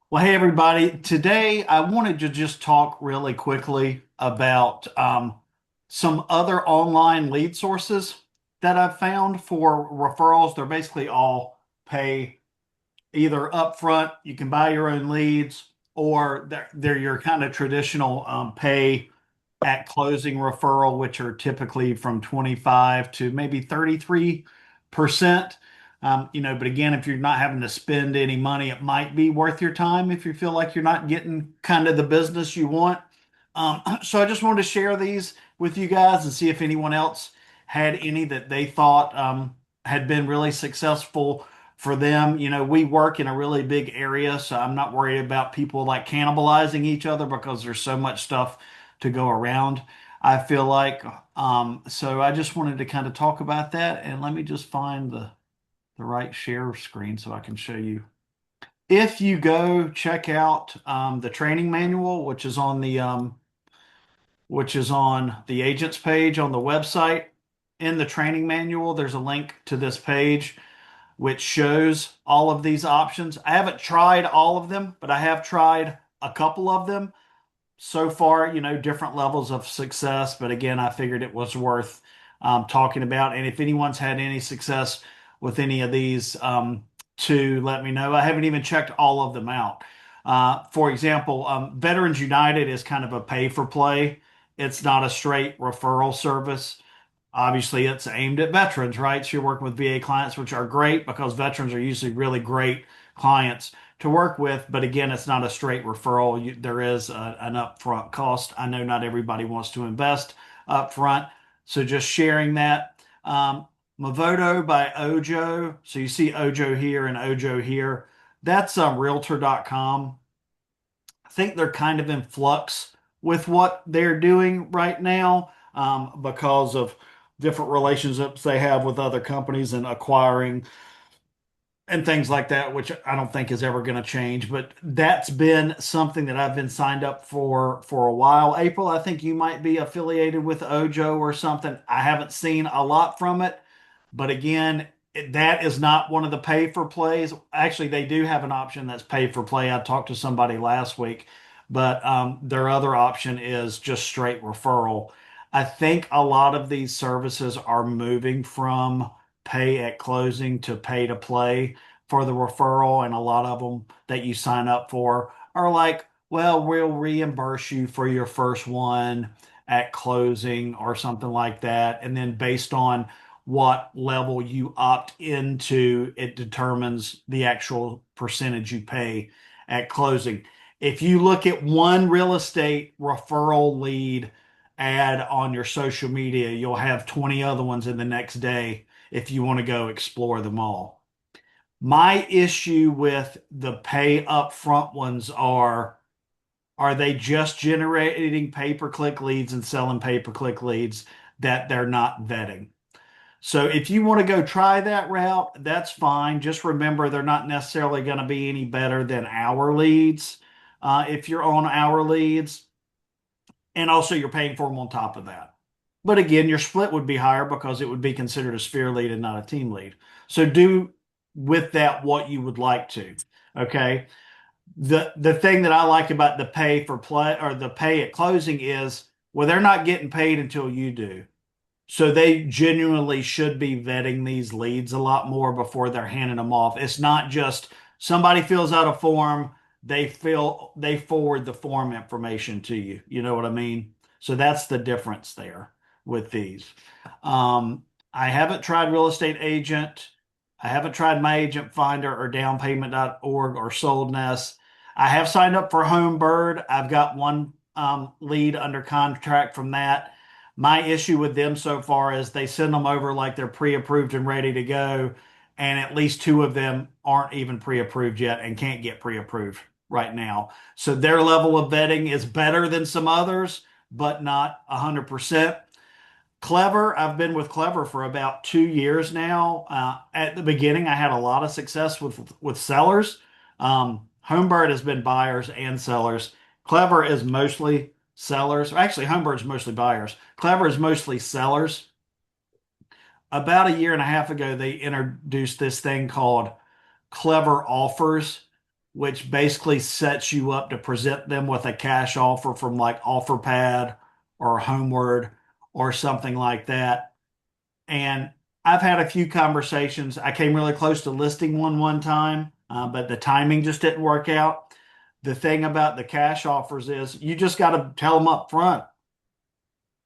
Well, hey everybody. Today I wanted to just talk really quickly about some other online lead sources that I've found for referrals. They're basically all pay either upfront, you can buy your own leads, or they're your kind of traditional pay at closing referral, which are typically from 25 to maybe 33%. But again, if you're not having to spend any money, it might be worth your time if you feel like you're not getting kind of the business you want. So I just wanted to share these with you guys and see if anyone else had any that they thought had been really successful for them. We work in a really big area, so I'm not worried about people like cannibalizing each other because there's so much stuff to go around, I feel like. So I just wanted to kind of talk about that, and let me just find the right share screen so I can show you. If you go check out the training manual, which is on the agents page on the website, in the training manual, there's a link to this page which shows all of these options. I haven't tried all of them, but I have tried a couple of them so far, different levels of success. But again, I figured it was worth talking about. And if anyone's had any success with any of these, to let me know. I haven't even checked all of them out. For example, Veterans United is kind of a pay for play. It's not a straight referral service. Obviously, it's aimed at veterans, right? So you're working with VA clients, which are great because veterans are usually really great clients to work with. But again, it's not a straight referral. There is an upfront cost. I know not everybody wants to invest upfront. So just sharing that. Mavoto by Ojo. So you see Ojo here and Ojo here. That's realtor.com. I think they're kind of in flux with what they're doing right now because of different relationships they have with other companies and acquiring and things like that, which I don't think is ever going to change. But that's been something that I've been signed up for a while. April, I think you might be affiliated with Ojo or something. I haven't seen a lot from it, but again, that is not one of the pay for plays. Actually, they do have an option that's pay for play. I talked to somebody last week, but their other option is just straight referral. I think a lot of these services are moving from pay at closing to pay to play for the referral, and a lot of them that you sign up for are like, well, we'll reimburse you for your first one at closing or something like that. And then based on what level you opt into, it determines the actual percentage you pay at closing. If you look at one real estate referral lead ad on your social media, you'll have 20 other ones in the next day if you want to go explore them all. My issue with the pay upfront ones are they just generating pay-per-click leads and selling pay-per-click leads that they're not vetting? So if you want to go try that route, that's fine. Just remember they're not necessarily going to be any better than our leads if you're on our leads. And also you're paying for them on top of that. But again, your split would be higher because it would be considered a sphere lead and not a team lead. So do with that what you would like to. Okay. The thing that I like about the pay for play or the pay at closing is, well, they're not getting paid until you do. So they genuinely should be vetting these leads a lot more before they're handing them off. It's not just somebody fills out a form, they forward the form information to you. You know what I mean? So that's the difference there with these. I haven't tried Real Estate Agent. I haven't tried My Agent Finder or downpayment.org or Sold Nest. I have signed up for Homebird. I've got one lead under contract from that. My issue with them so far is they send them over like they're pre-approved and ready to go, and at least two of them aren't even pre-approved yet and can't get pre-approved right now. So their level of vetting is better than some others, but not 100%. Clever, I've been with Clever for about 2 years now. At the beginning, I had a lot of success with sellers. Homebird has been buyers and sellers. Clever is mostly sellers. Actually, Homebird's mostly buyers. Clever is mostly sellers. About a year and a half ago, they introduced this thing called Clever Offers, which basically sets you up to present them with a cash offer from like OfferPad or Homeward or something like that. And I've had a few conversations. I came really close to listing one time, but the timing just didn't work out. The thing about the cash offers is you just got to tell them up front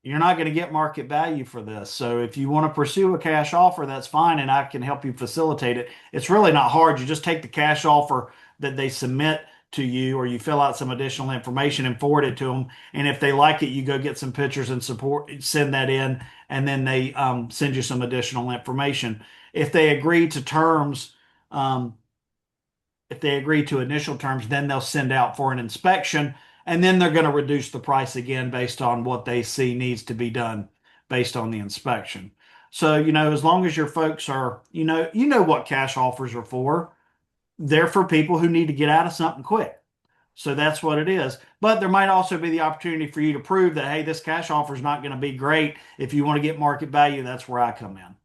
you're not going to get market value for this. So if you want to pursue a cash offer, that's fine, and I can help you facilitate it. It's really not hard. You just take the cash offer that they submit to you, or you fill out some additional information and forward it to them. And if they like it, you go get some pictures and support, send that in, and then they send you some additional information. If they agree to terms, um, if they agree to initial terms, then they'll send out for an inspection, and then they're going to reduce the price again based on what they see needs to be done based on the inspection. So, as long as your folks are, you know what cash offers are for. They're for people who need to get out of something quick. So that's what it is. But there might also be the opportunity for you to prove that, hey, this cash offer is not going to be great. If you want to get market value, that's where I come in.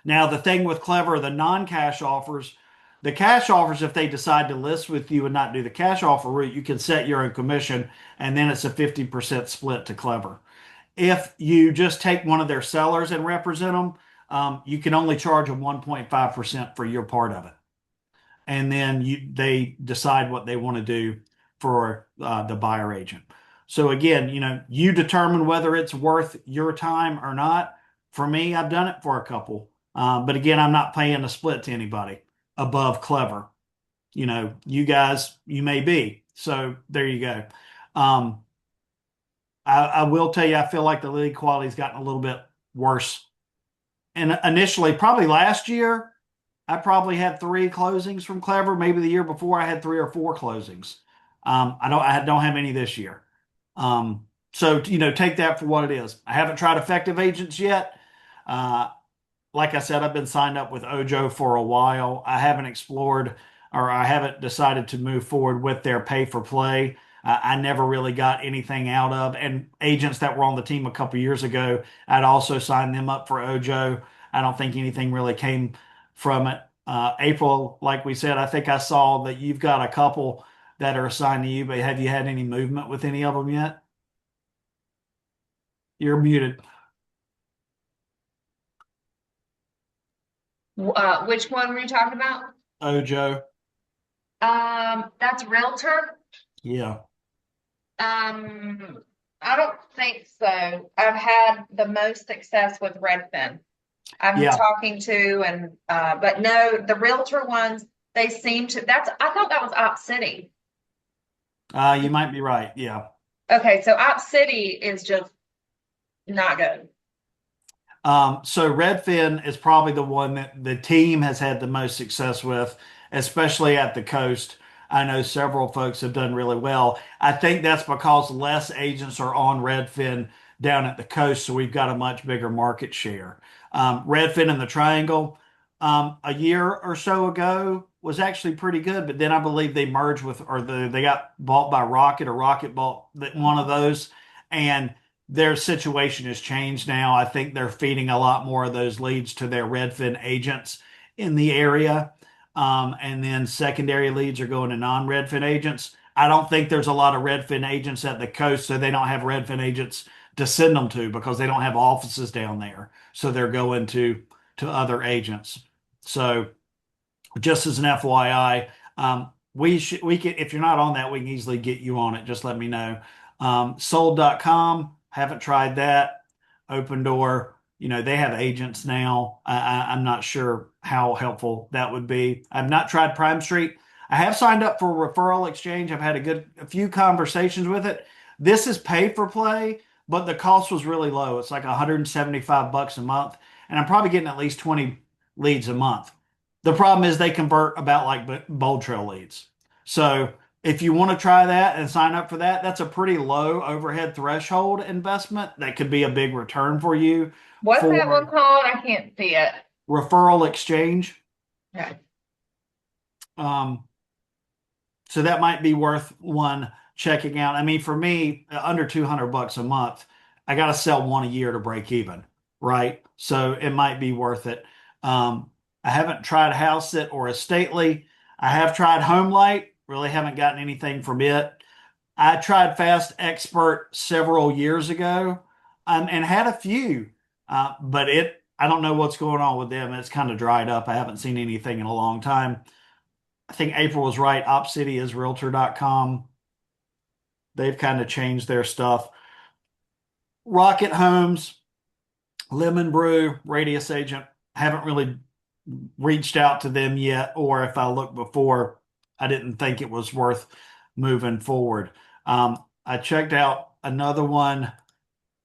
Now, the thing with Clever, the non-cash offers, the cash offers, if they decide to list with you and not do the cash offer route, you can set your own commission, and then it's a 50% split to Clever. If you just take one of their sellers and represent them, you can only charge them 1.5% for your part of it. And then they decide what they want to do for the buyer agent. So again, you determine whether it's worth your time or not. For me, I've done it for a couple. But again, I'm not paying a split to anybody above Clever. You guys, you may be. So there you go. Um, I will tell you, I feel like the lead quality's gotten a little bit worse. And initially, probably last year, I probably had three closings from Clever. Maybe the year before, I had three or four closings. I don't have any this year. So take that for what it is. I haven't tried effective agents yet. Uh, like I said, I've been signed up with Ojo for a while. I haven't explored or I haven't decided to move forward with their pay for play. I never really got anything out of. And agents that were on the team a couple years ago, I'd also signed them up for Ojo. I don't think anything really came from it. April, like we said, I think I saw that you've got a couple that are assigned to you, but have you had any movement with any of them yet? You're muted. Which one were you talking about? Ojo. That's realtor. Yeah. I don't think so. I've had the most success with Redfin. I'm Yeah. talking to and but no, the realtor ones, they seem to I thought that was Op City. You might be right. Yeah. Okay, so Op City is just not good. So Redfin is probably the one that the team has had the most success with, especially at the coast. I know several folks have done really well. I think that's because less agents are on Redfin down at the coast, so we've got a much bigger market share. Redfin in the Triangle, a year or so ago was actually pretty good, but then I believe they merged with, or they got bought by Rocket, or Rocket bought one of those, and their situation has changed now. I think they're feeding a lot more of those leads to their Redfin agents in the area. And then secondary leads are going to non-Redfin agents. I don't think there's a lot of Redfin agents at the coast, so they don't have Redfin agents to send them to because they don't have offices down there. So they're going to other agents. So just as an FYI, we can, if you're not on that, we can easily get you on it. Just let me know. Sold.com, haven't tried that. Open Door, they have agents now. I'm not sure how helpful that would be. I've not tried Prime Street. I have signed up for Referral Exchange. I've had a few conversations with it. This is pay for play, but the cost was really low. It's like 175 bucks a month, and I'm probably getting at least 20 leads a month. The problem is they convert about like Bold Trail leads. So if you want to try that and sign up for that, that's a pretty low overhead threshold investment that could be a big return for you What's that one for called? I can't see it. Referral Exchange. Okay. Um, so that might be worth one checking out. I mean, for me, under 200 bucks a month, I got to sell one a year to break even, right? So it might be worth it. I haven't tried house sit or a stately. I have tried Home Light, really haven't gotten anything from it. I tried Fast Expert several years ago, and had a few, but I don't know what's going on with them. It's kind of dried up. I haven't seen anything in a long time. I think April was right. OpCity is realtor.com. They've kind of changed their stuff. Rocket Homes, Lemon Brew, Radius Agent, haven't really reached out to them yet, or if I looked before, I didn't think it was worth moving forward. I checked out another one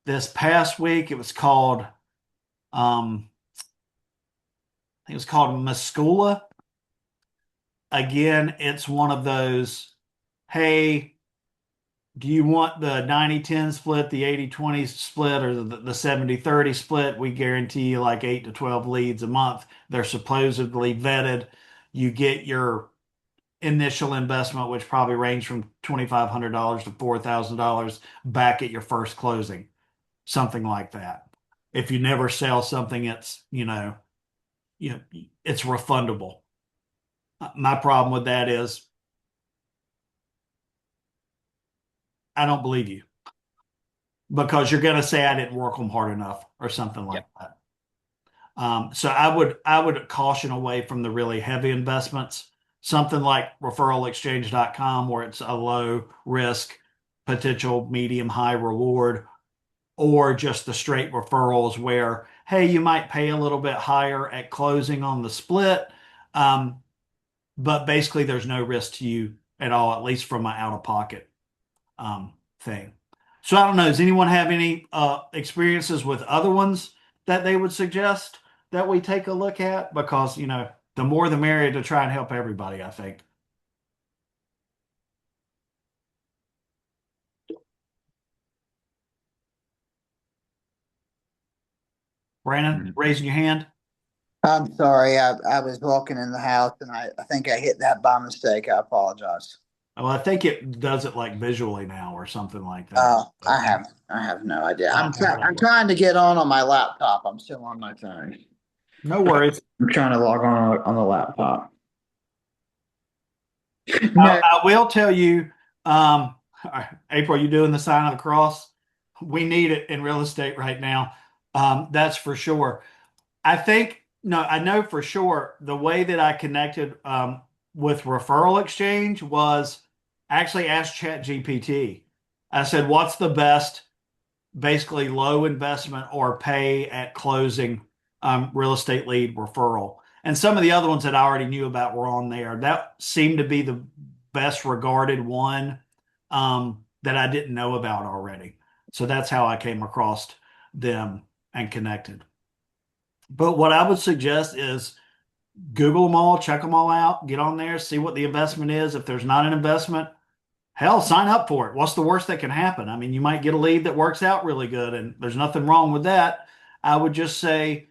this past week. It was called, I think it was called Muscula. Again, it's one of those, hey, do you want the 90-10 split, the 80-20 split, or the 70-30 split? We guarantee you like 8 to 12 leads a month. They're supposedly vetted. You get your initial investment, which probably range from $2,500 to $4,000 back at your first closing, something like that. If you never sell something, it's refundable. My problem with that is I don't believe you because you're going to say I didn't work them hard enough or something like Yep. that. So I would caution away from the really heavy investments, something like referralexchange.com where it's a low risk, potential medium high reward, or just the straight referrals where, hey, you might pay a little bit higher at closing on the split, um, but basically there's no risk to you at all, at least from my out of pocket thing. So I don't know. Does anyone have any experiences with other ones that they would suggest that we take a look at? Because, the more the merrier to try and help everybody, I think. Brandon, raising your hand. I'm sorry. I was walking in the house and I think I hit that by mistake. I apologize. Well, I think it does it like visually now or something like that. I have no idea. I'm Whatever. trying to get on my laptop. I'm still on my phone. No worries. I'm trying to log on the laptop. I, No, I will tell you, um, April, you doing the sign of the cross? We need it in real estate right now. That's for sure. I think, no, I know for sure the way that I connected with Referral Exchange was actually asked ChatGPT. I said, what's the best, basically low investment or pay at closing real estate lead referral? And some of the other ones that I already knew about were on there. That seemed to be the best regarded one that I didn't know about already. So that's how I came across them and connected. But what I would suggest is Google them all, check them all out, get on there, see what the investment is. If there's not an investment, hell, sign up for it. What's the worst that can happen? I mean, you might get a lead that works out really good, and there's nothing wrong with that. I would just say,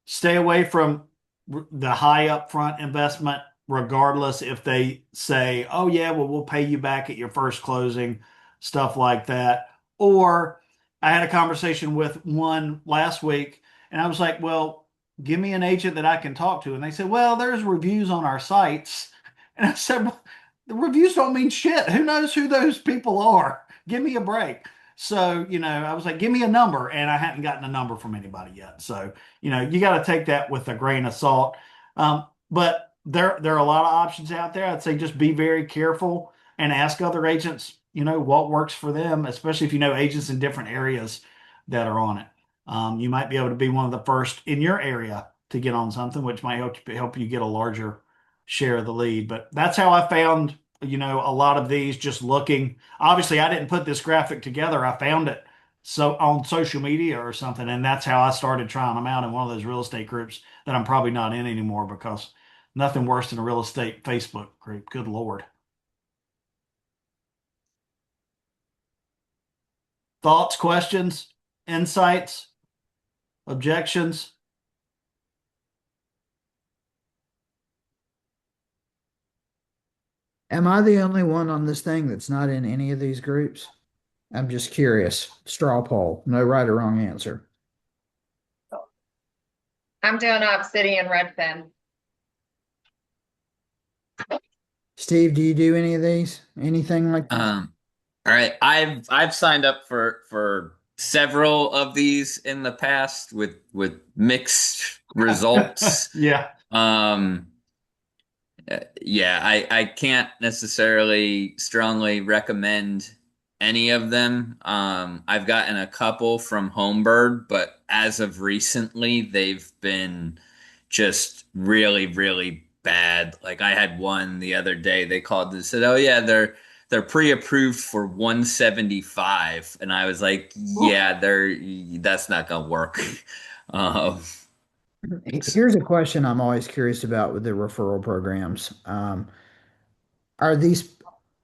stay away from the high upfront investment, regardless if they say, oh, yeah, well, we'll pay you back at your first closing, stuff like that. Or I had a conversation with one last week, and I was like, well, give me an agent that I can talk to. And they said, well, there's reviews on our sites. And I said, the reviews don't mean shit. Who knows who those people are? Give me a break. So, I was like, give me a number. And I hadn't gotten a number from anybody yet. So, you got to take that with a grain of salt. But there are a lot of options out there. I'd say just be very careful and ask other agents, what works for them, especially if you know agents in different areas that are on it. You might be able to be one of the first in your area to get on something, which might help you get a larger share of the lead. But that's how I found, a lot of these just looking. Obviously, I didn't put this graphic together. I found it so on social media or something, and that's how I started trying them out in one of those real estate groups that I'm probably not in anymore because nothing worse than a real estate Facebook group. Good Lord. Thoughts, questions, insights, objections? am I the only one on this thing that's not in any of these groups? I'm just curious. Straw poll. No right or wrong answer. I'm doing Obsidian Redfin. Steve, do you do any of these? Anything like this? All right, I've signed up for several of these in the past with mixed results. Yeah. Um, yeah, I can't necessarily strongly recommend any of them. I've gotten a couple from Homebird, but as of recently, they've been just really, really bad. Like I had one the other day, they called and said, "Oh yeah, they're pre-approved for 175." And I was like, Oof. "Yeah, that's not gonna work." Um, Here's a question I'm always curious about with the referral programs. Are these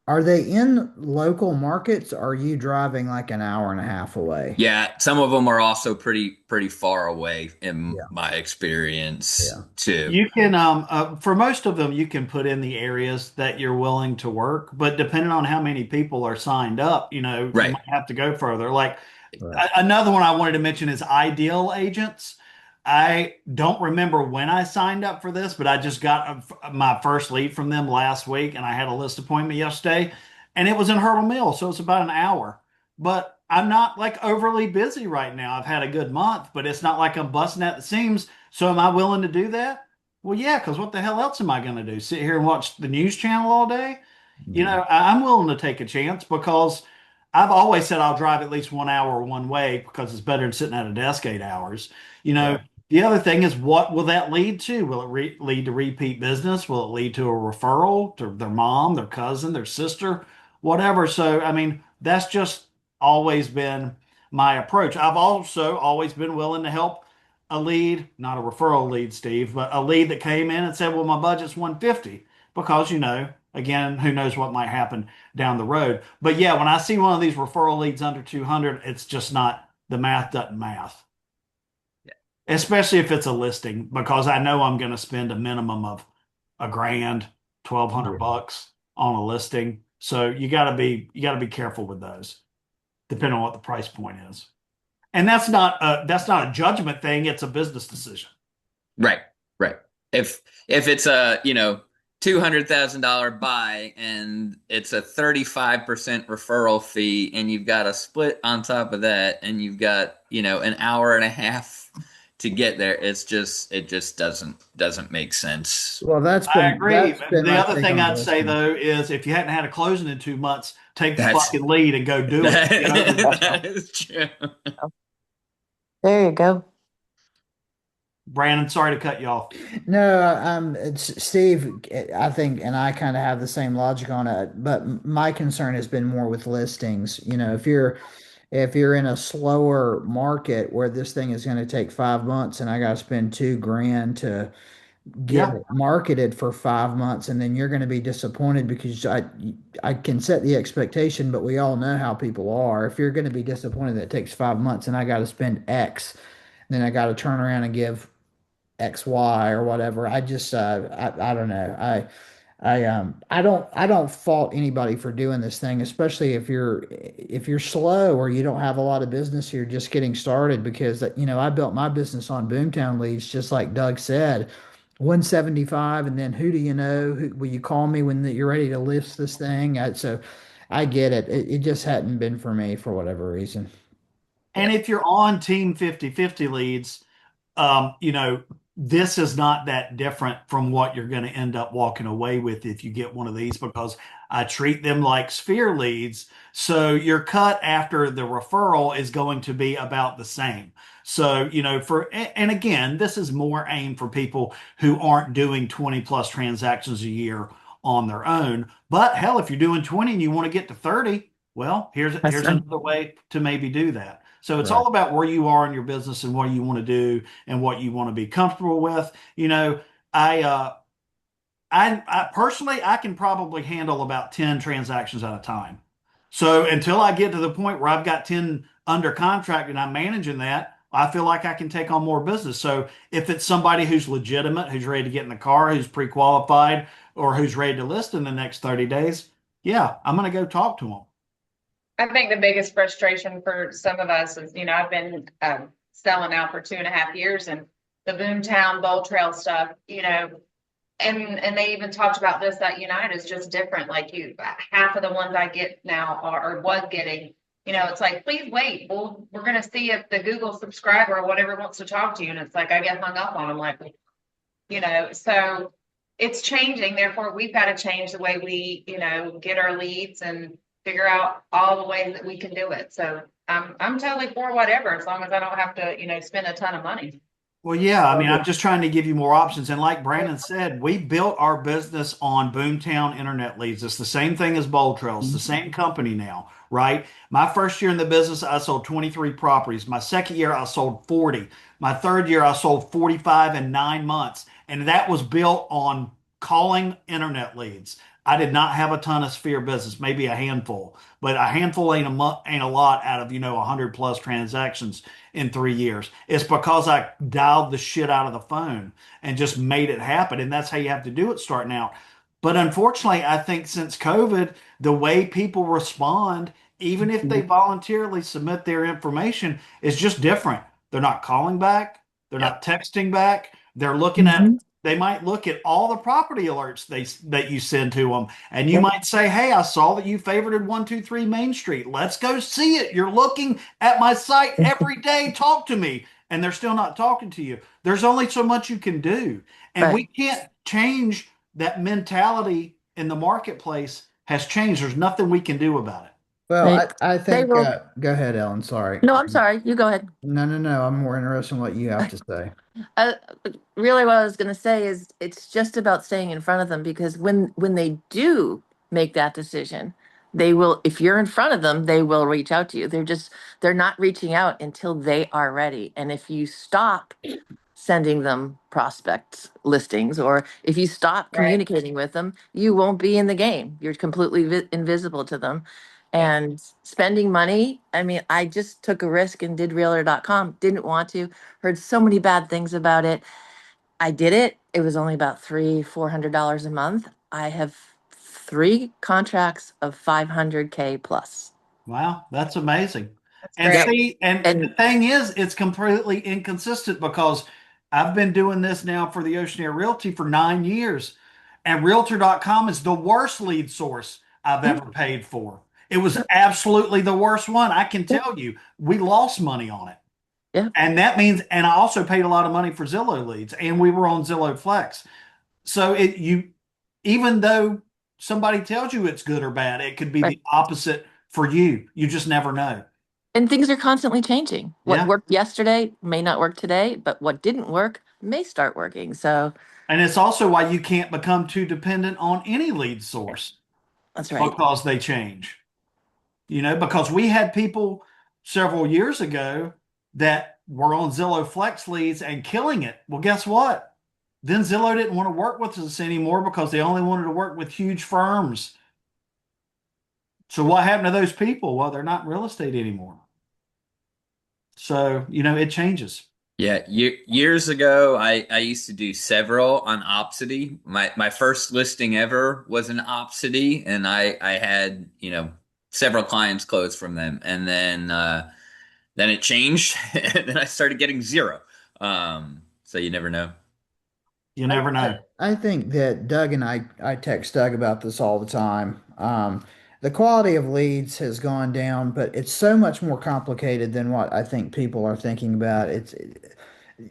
are they in local markets? Or are you driving like an hour and a half away? Yeah, some of them are also pretty far away in Yeah, my experience yeah, too. You can, for most of them, you can put in the areas that you're willing to work, but depending on how many people are signed up, you Right. might have to go further. Like right. another one I wanted to mention is Ideal Agents. I don't remember when I signed up for this, but I just got my first lead from them last week, and I had a list appointment yesterday, and it was in Hurdle Mill, so it's about an hour. But I'm not like overly busy right now. I've had a good month, but it's not like I'm busting at the seams. So am I willing to do that? Well, yeah, because what the hell else am I going to do? Sit here and watch the news channel all day? Yeah, I'm willing to take a chance because I've always said I'll drive at least 1 hour one way because it's better than sitting at a desk 8 hours. You know, right. the other thing is what will that lead to? Will it lead to repeat business? Will it lead to a referral to their mom, their cousin, their sister, whatever? So, I mean, that's just always been my approach. I've also always been willing to help a lead, not a referral lead, Steve, but a lead that came in and said, well, my budget's 150 because, again, who knows what might happen down the road. But yeah, when I see one of these referral leads under 200, it's just not, the math doesn't math, especially if it's a listing because I know I'm going to spend a minimum of a grand, 1,200 Yeah. bucks on a listing. So you got to be careful with those, depending on what the price point is. And that's not a judgment thing, it's a business decision. Right, right. If it's a, $200,000 buy and it's a 35% referral fee and you've got a split on top of that and you've got, an hour and a half to get there, it just doesn't make sense. Well, I agree. that's been The my other take thing on I'd say listing. though is if you hadn't had a closing in 2 months, take the That's fucking lead and go do it. Get over that yourself. is true. There you go. Brandon, sorry to cut you off. No, it's Steve, I think, and I kind of have the same logic on it, but my concern has been more with listings. If you're in a slower market where this thing is going to take 5 months and I got to spend 2 grand to get Yeah. it marketed for 5 months, and then you're going to be disappointed because I can set the expectation, but we all know how people are. If you're going to be disappointed that it takes 5 months and I got to spend X, then I got to turn around and give XY or whatever. I don't know. I don't fault anybody for doing this thing, especially if you're slow or you don't have a lot of business, you're just getting started because I built my business on Boomtown leads, just like Doug said, 175, and then who do you know? Will you call me when you're ready to list this thing? So I get it. It just hadn't been for me for whatever reason. And if you're on team 50-50 leads, this is not that different from what you're going to end up walking away with if you get one of these because I treat them like sphere leads. So your cut after the referral is going to be about the same. So, and again, this is more aimed for people who aren't doing 20 plus transactions a year on their own. But hell, if you're doing 20 and you want to get to 30, well, That's here's right. another way to maybe do that. So it's Right. all about where you are in your business and what you want to do and what you want to be comfortable with. I I personally I can probably handle about 10 transactions at a time. So until I get to the point where I've got 10 under contract and I'm managing that, I feel like I can take on more business. So if it's somebody who's legitimate, who's ready to get in the car, who's pre-qualified, or who's ready to list in the next 30 days, yeah, I'm going to go talk to them. I think the biggest frustration for some of us is, I've been selling now for 2.5 years, and the Boomtown Bowl Trail stuff, and they even talked about this, that Unite is just different. Like half of the ones I get now are, or was getting, it's like, please wait. We're going to see if the Google subscriber or whatever wants to talk to you. And it's like, I get hung up on them. Like, so it's changing. Therefore, we've got to change the way we, get our leads and figure out all the ways that we can do it. So I'm totally for whatever, as long as I don't have to, spend a ton of money. Well, yeah, I mean, I'm just trying to give you more options. And like Brandon said, we built our business on Boomtown Internet Leads. It's the same thing as Bold Trails, the same company now, right? My first year in the business, I sold 23 properties. My second year, I sold 40. My third year, I sold 45 in 9 months. And that was built on calling internet leads. I did not have a ton of sphere business, maybe a handful, but a handful ain't a lot out of, 100 plus transactions in 3 years. It's because I dialed the shit out of the phone and just made it happen. And that's how you have to do it starting out. But unfortunately, I think since COVID, the way people respond, even if they voluntarily submit their information, is just different. They're not calling back, they're Yep. not texting back, they're looking at Mhm. they might look at all the property alerts that you send to them, and you Yep. might say, "Hey, I saw that you favorited 123 Main Street. Let's go see it. You're looking at my site every day. Talk to me." And they're still not talking to you. There's only so much you can do, and Right. we can't change that mentality in the marketplace. Has changed. There's nothing we can do about it. Well, They I they think, will. go ahead, Ellen. Sorry. No, I'm sorry. You go ahead. No, no, no. I'm more interested in what you have to say. Uh, really, what I was going to say is it's just about staying in front of them, because when they do make that decision, they will. If you're in front of them, they will reach out to you. They're not reaching out until they are ready. And if you stop sending them prospect listings, or if you stop Right. communicating with them, you won't be in the game. You're completely invisible to them. Yeah. And spending money, I mean, I just took a risk and did realtor.com. Didn't want to, heard so many bad things about it. I did it. It was only about $400 a month. I have 3 contracts of 500K plus. Wow, that's amazing. That's And Yep. great. see, and the And thing is, it's completely inconsistent because I've been doing this now for the Ocean Air Realty for 9 years, and Realtor.com is the worst lead source I've yeah, ever paid for. It was absolutely the worst one. I can yeah, tell you, we lost money on it. yeah. And that means, and I also paid a lot of money for Zillow leads, and we were on Zillow Flex. So even though somebody tells you it's good or bad, it could be Right. the opposite for you. You just never know. And things are constantly changing. What Yeah. worked yesterday may not work today, but what didn't work may start working. So And it's also why you can't become too dependent on any lead yeah, source that's right. because they change. Because we had people several years ago that were on Zillow Flex leads and killing it. Well, guess what? Then Zillow didn't want to work with us anymore because they only wanted to work with huge firms. So what happened to those people? Well, they're not in real estate anymore. So, it changes. Yeah, years ago, I used to do several on Opcity. My first listing ever was an Opcity, and I had several clients close from them, and then it changed, and then I started getting zero. So you never know. You I, never I know. I think that Doug and I text Doug about this all the time. The quality of leads has gone down, but it's so much more complicated than what I think people are thinking about.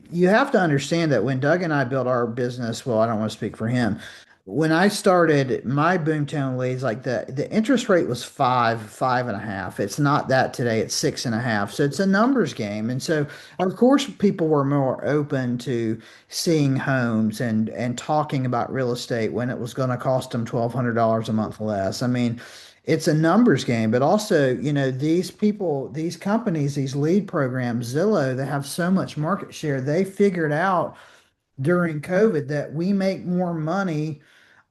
You have to understand that when Doug and I built our business, well, I don't want to speak for him. When I started my Boomtown leads, like the interest rate was 5.5. It's not that today, it's 6.5. So it's a numbers game. And so of course people were more open to seeing homes and talking about real estate when it was going to cost them $1,200 a month less. I mean, it's a numbers game, but also, these people, these companies, these lead programs, Zillow, they have so much market share. They figured out during COVID that we make more money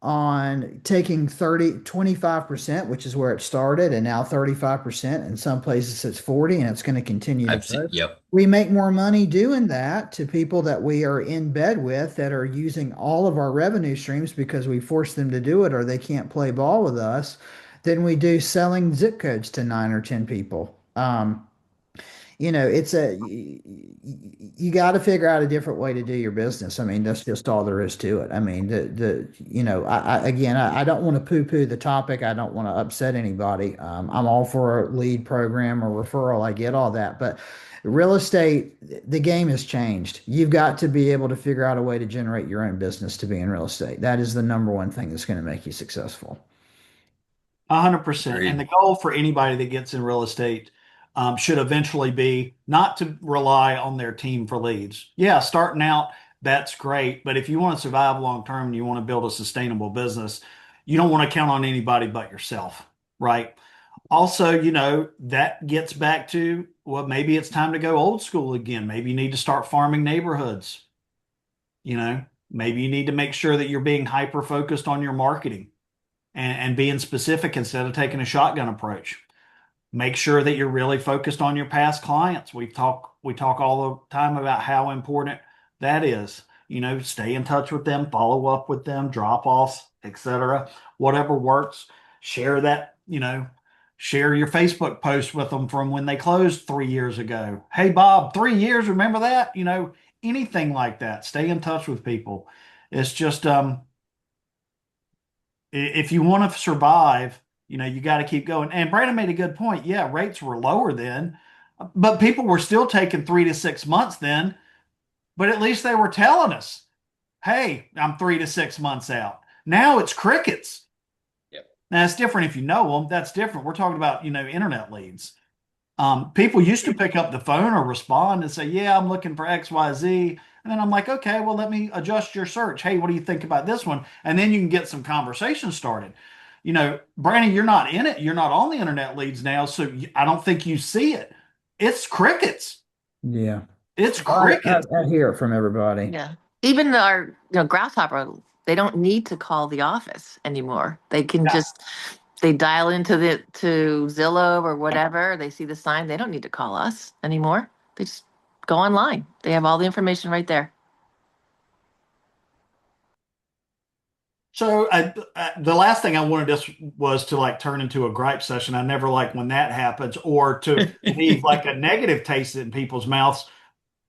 on taking 25%, which is where it started, and now 35%. In some places it's 40, and it's going to continue to I've seen, grow. yep. We make more money doing that to people that we are in bed with that are using all of our revenue streams because we force them to do it or they can't play ball with us than we do selling zip codes to 9 or 10 people. you got to figure out a different way to do your business. I mean, that's just all there is to it. I mean, I don't want to poo-poo the topic. I don't want to upset anybody. I'm all for a lead program or referral. I get all that, but real estate, the game has changed. You've got to be able to figure out a way to generate your own business to be in real estate. That is the number one thing that's going to make you successful. 100%. And the Agreed. goal for anybody that gets in real estate should eventually be not to rely on their team for leads. Yeah, starting out, that's great. But if you want to survive long term and you want to build a sustainable business, you don't want to count on anybody but yourself, right? Also, that gets back to, well, maybe it's time to go old school again. Maybe you need to start farming neighborhoods. Maybe you need to make sure that you're being hyper focused on your marketing and being specific instead of taking a shotgun approach. Make sure that you're really focused on your past clients. We talk all the time about how important that is. Stay in touch with them, follow up with them, drop offs, etc. Whatever works. Share that, share your Facebook post with them from when they closed 3 years ago. Hey Bob, 3 years, remember that? Anything like that. Stay in touch with people. It's just if you want to survive, you got to keep going. And Brandon made a good point. Yeah, rates were lower then, but people were still taking 3 to 6 months then. But at least they were telling us, hey, I'm 3 to 6 months out. Now it's crickets. Yep. Now it's different if you know them. That's different. We're talking about, internet leads. People used to pick up the phone or respond and say, yeah, I'm looking for XYZ. And then I'm like, okay, well, let me adjust your search. Hey, what do you think about this one? And then you can get some conversation started. Brandon, you're not in it. You're not on the internet leads now. So I don't think you see it. It's crickets. Yeah. It's I, I, crickets. I hear it from everybody. Yeah. Even our, Grasshopper, they don't need to call the office anymore. They can Yeah. just they dial into to Zillow or whatever. They see the sign. They don't need to call us anymore. They just go online. They have all the information right there. So the last thing I wanted this was to like turn into a gripe session. I never like when that happens or to leave like a negative taste in people's mouths.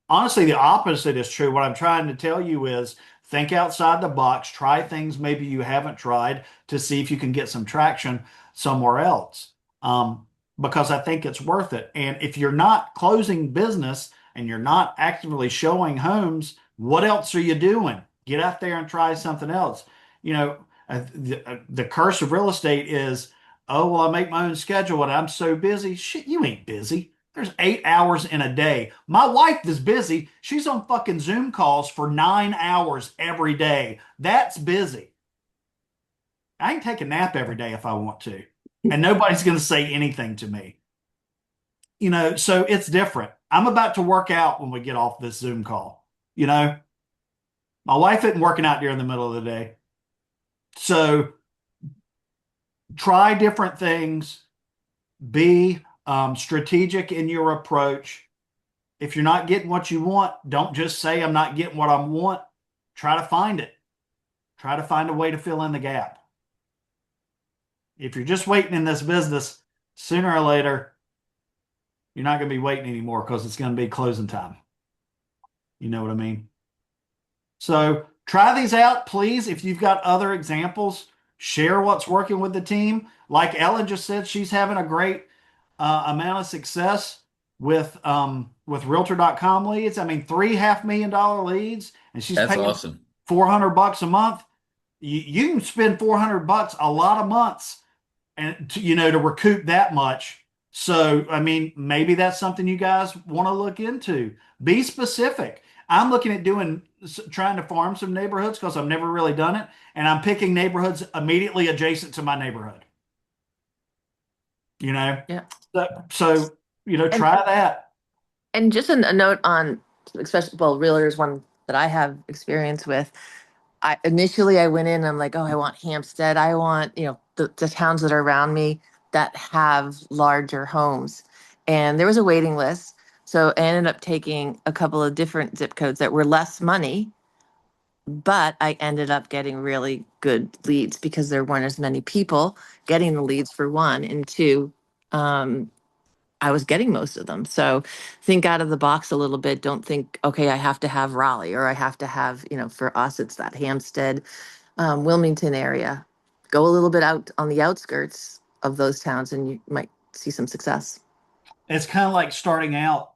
Honestly, the opposite is true. What I'm trying to tell you is think outside the box, try things maybe you haven't tried to see if you can get some traction somewhere else. Because I think it's worth it. And if you're not closing business and you're not actively showing homes, what else are you doing? Get out there and try something else. The curse of real estate is, oh, well, I make my own schedule and I'm so busy. Shit, you ain't busy. There's 8 hours in a day. My wife is busy. She's on fucking Zoom calls for 9 hours every day. That's busy. I can take a nap every day if I want to, and nobody's going to say anything to me. So it's different. I'm about to work out when we get off this Zoom call. My wife isn't working out during the middle of the day. So try different things. Be strategic in your approach. If you're not getting what you want, don't just say, I'm not getting what I want. Try to find it. Try to find a way to fill in the gap. If you're just waiting in this business, sooner or later, you're not going to be waiting anymore because it's going to be closing time. You know what I mean? So try these out, please. If you've got other examples, share what's working with the team. Like Ellen just said, she's having a great amount of success with Realtor.com leads. I mean, three $500,000 leads, and she's That's paying awesome. $400 a month. You can spend $400 a lot of months, and to recoup that much. So, I mean, maybe that's something you guys want to look into. Be specific. I'm looking at trying to farm some neighborhoods because I've never really done it, and I'm picking neighborhoods immediately adjacent to my neighborhood. Yeah. So try that. And just a note on, especially, realtors, one that I have experience with. I went in, I'm like, oh, I want Hampstead. I want, the towns that are around me that have larger homes. And there was a waiting list. So I ended up taking a couple of different zip codes that were less money, but I ended up getting really good leads because there weren't as many people getting the leads, for one, and two, I was getting most of them. So think out of the box a little bit. Don't think, okay, I have to have Raleigh, or I have to have, for us, it's that Hampstead, Wilmington area. Go a little bit out on the outskirts of those towns and you might see some success. It's kind of like starting out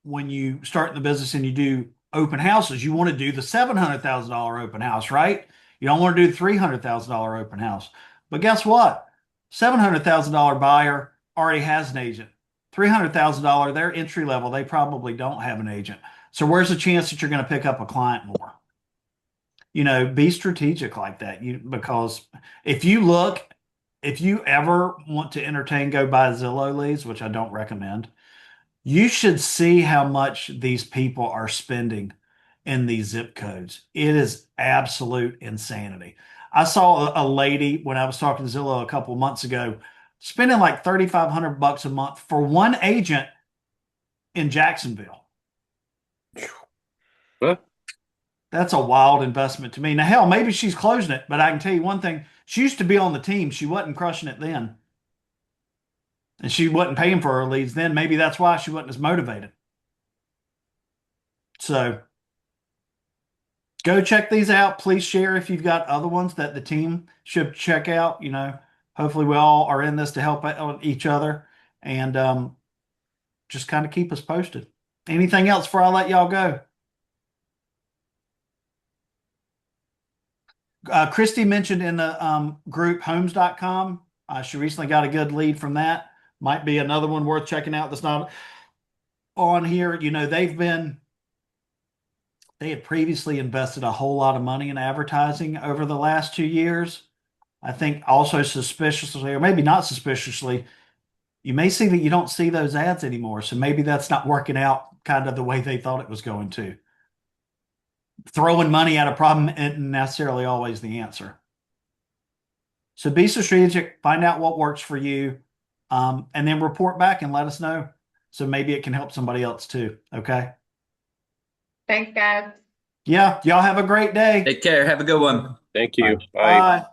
when you start in the business and you do open houses. You want to do the $700,000 open house, right? You don't want to do the $300,000 open house. But guess what? $700,000 buyer already has an agent. $300,000, they're entry level. They probably don't have an agent. So where's the chance that you're going to pick up a client more? Be strategic like that. Because if you ever want to entertain go buy Zillow leads, which I don't recommend, you should see how much these people are spending in these zip codes. It is absolute insanity. I saw a lady when I was talking to Zillow a couple of months ago spending like $3,500 a month for one agent in Jacksonville. Huh? That's a wild investment to me. Now, hell, maybe she's closing it, but I can tell you one thing. She used to be on the team. She wasn't crushing it then. And she wasn't paying for her leads then. Maybe that's why she wasn't as motivated. So go check these out. Please share if you've got other ones that the team should check out. Hopefully we all are in this to help out each other, and just kind of keep us posted. Anything else before I let y'all go? Christy mentioned in the group homes.com. She recently got a good lead from that. Might be another one worth checking out that's not on here. They had previously invested a whole lot of money in advertising over the last 2 years. I think also suspiciously, or maybe not suspiciously, you may see that you don't see those ads anymore. So maybe that's not working out kind of the way they thought it was going to. Throwing money at a problem isn't necessarily always the answer. So be strategic, find out what works for you, and then report back and let us know. So maybe it can help somebody else too. Okay. Thanks, guys. Yeah. Y'all have a great day. Take care. Have a good one. Thank you. Bye. Bye.